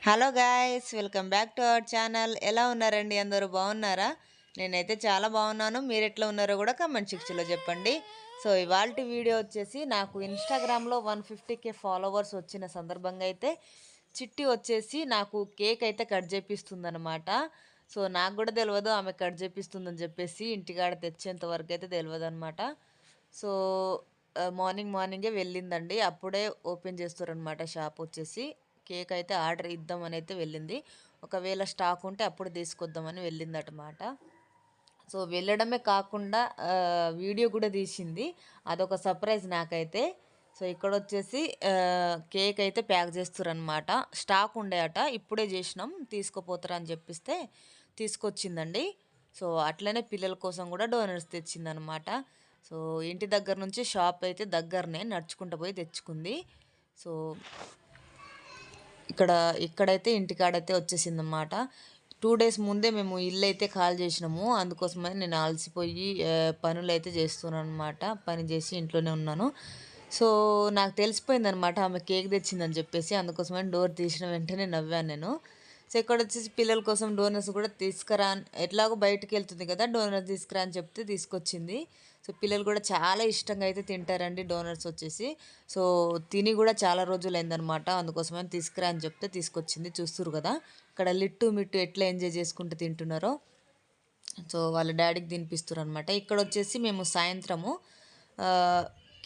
Hello guys, welcome back to our channel. ఎలా ఉన్నారండి? అందరూ బాగున్నారా? నేనైతే చాలా బాగున్నాను. మీరు ఎట్లా ఉన్నారో కూడా కమెంట్ సెక్షన్లో చెప్పండి. సో ఇవాల్టి వీడియో వచ్చేసి నాకు ఇన్స్టాగ్రామ్లో 150K ఫాలోవర్స్ వచ్చిన సందర్భంగా అయితే చిట్టి వచ్చేసి నాకు కేక్ అయితే కట్ చేపిస్తుందనమాట. సో నాకు కూడా తెలియదు ఆమె కట్ చేపిస్తుందని చెప్పేసి, ఇంటికాడ తెచ్చేంత వరకు అయితే తెలియదు అనమాట. సో మార్నింగే వెళ్ళిందండి. అప్పుడే ఓపెన్ చేస్తారనమాట షాప్ వచ్చేసి. కేక్ అయితే ఆర్డర్ ఇద్దామని అయితే వెళ్ళింది. ఒకవేళ స్టాక్ ఉంటే అప్పుడు తీసుకొద్దామని వెళ్ళిందటమాట. సో వెళ్ళడమే కాకుండా వీడియో కూడా తీసింది. అదొక సర్ప్రైజ్ నాకైతే. సో ఇక్కడ వచ్చేసి కేక్ అయితే ప్యాక్ చేస్తారనమాట. స్టాక్ ఉండే అట, ఇప్పుడే చేసినాం తీసుకుపోతారా అని చెప్పిస్తే తీసుకొచ్చిందండి. సో అట్లనే పిల్లల కోసం కూడా డోనర్స్ తెచ్చిందనమాట. సో ఇంటి దగ్గర నుంచి షాప్ అయితే దగ్గరనే, నడుచుకుంటూ పోయి తెచ్చుకుంది. సో ఇక్కడైతే ఇంటికాడైతే వచ్చేసిందన్నమాట. 2 డేస్ ముందే మేము ఇల్లు అయితే ఖాళీ చేసినాము. అందుకోసమని నేను అలసిపోయి పనులు అయితే చేస్తున్నాను అనమాట. పని చేసి ఇంట్లోనే ఉన్నాను. సో నాకు తెలిసిపోయిందనమాట ఆమె కేక్ తెచ్చిందని చెప్పేసి. అందుకోసమని డోర్ తీసిన వెంటనే నవ్వాను నేను. సో ఇక్కడ వచ్చేసి పిల్లల కోసం డోనర్స్ కూడా తీసుకురా, ఎట్లాగో బయటికి వెళ్తుంది కదా, డోనర్స్ తీసుకురా అని చెప్తే తీసుకొచ్చింది. సో పిల్లలు కూడా చాలా ఇష్టంగా అయితే తింటారండి డోనర్స్ వచ్చేసి. సో తిని కూడా చాలా రోజులు అయిందనమాట. అందుకోసమని తీసుకురా అని చెప్తే తీసుకొచ్చింది. చూస్తురు కదా ఇక్కడ లిట్టు మిట్టు ఎట్లా ఎంజాయ్ చేసుకుంటూ తింటున్నారో. సో వాళ్ళ డాడీకి తినిపిస్తారు అనమాట. ఇక్కడ వచ్చేసి మేము సాయంత్రము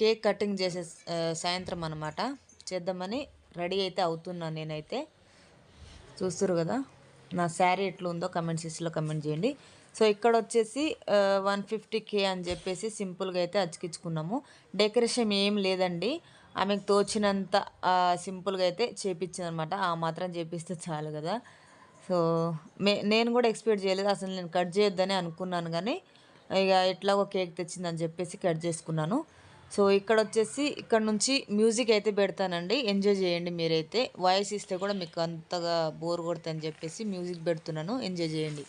కేక్ కటింగ్ చేసే సాయంత్రం అనమాట చేద్దామని రెడీ అయితే అవుతున్నాను నేనైతే. చూస్తురు కదా నా శారీ ఎట్లా ఉందో కమెంట్ సెక్షన్లో కమెంట్ చేయండి. సో ఇక్కడ వచ్చేసి 150K అని చెప్పేసి సింపుల్గా అయితే అతికించుకున్నాము. డెకరేషన్ ఏం లేదండి, ఆమెకు తోచినంత సింపుల్గా అయితే చేపించింది అనమాట. ఆ మాత్రం చేపిస్తే చాలు కదా. సో నేను కూడా ఎక్స్పెక్ట్ చేయలేదు, అసలు నేను కట్ చేయొద్దని అనుకున్నాను, కానీ ఇక ఎట్లాగో కేక్ తెచ్చిందని చెప్పేసి కట్ చేసుకున్నాను. సో ఇక్కడ వచ్చేసి ఇక్కడ నుంచి మ్యూజిక్ అయితే పెడతానండి, ఎంజాయ్ చేయండి మీరైతే. వాయిస్ ఇస్తే కూడా మీకు అంతగా బోర్ కొడుతుందని చెప్పేసి మ్యూజిక్ పెడుతున్నాను, ఎంజాయ్ చేయండి.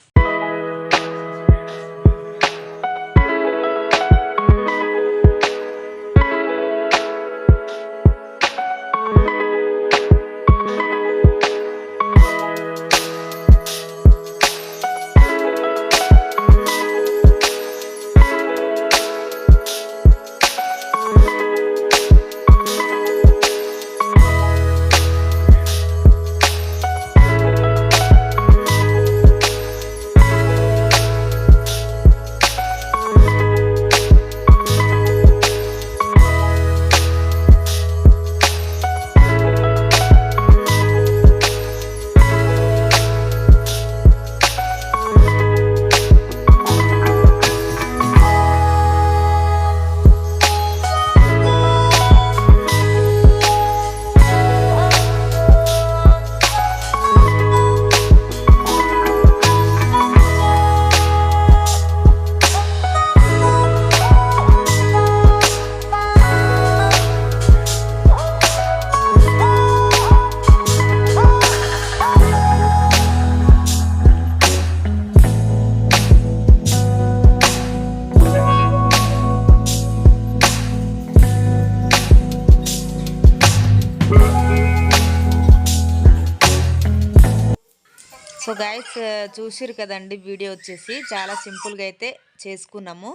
సో గైస్ చూసిరు కదండి, వీడియో వచ్చేసి చాలా సింపుల్గా అయితే చేసుకున్నాము.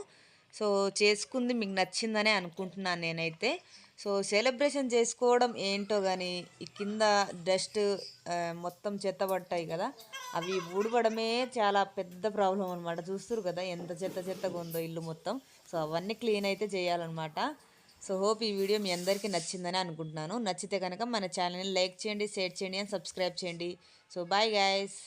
సో చేసుకుంది మీకు నచ్చిందనే అనుకుంటున్నాను నేనైతే. సో సెలబ్రేషన్ చేసుకోవడం ఏంటో కానీ ఈ కింద డస్ట్ మొత్తం చెత్త పట్టాయి కదా, అవి ఊడవడమే చాలా పెద్ద ప్రాబ్లం అనమాట. చూస్తురు కదా ఎంత చెత్తగా ఉందో ఇల్లు మొత్తం. సో అవన్నీ క్లీన్ అయితే చేయాలన్నమాట. సో హోప్ ఈ వీడియో మీ అందరికీ నచ్చిందని అనుకుంటున్నాను. నచ్చితే కనుక మన ఛానల్ని లైక్ చేయండి, షేర్ చేయండి అండ్ సబ్స్క్రైబ్ చేయండి. So bye guys.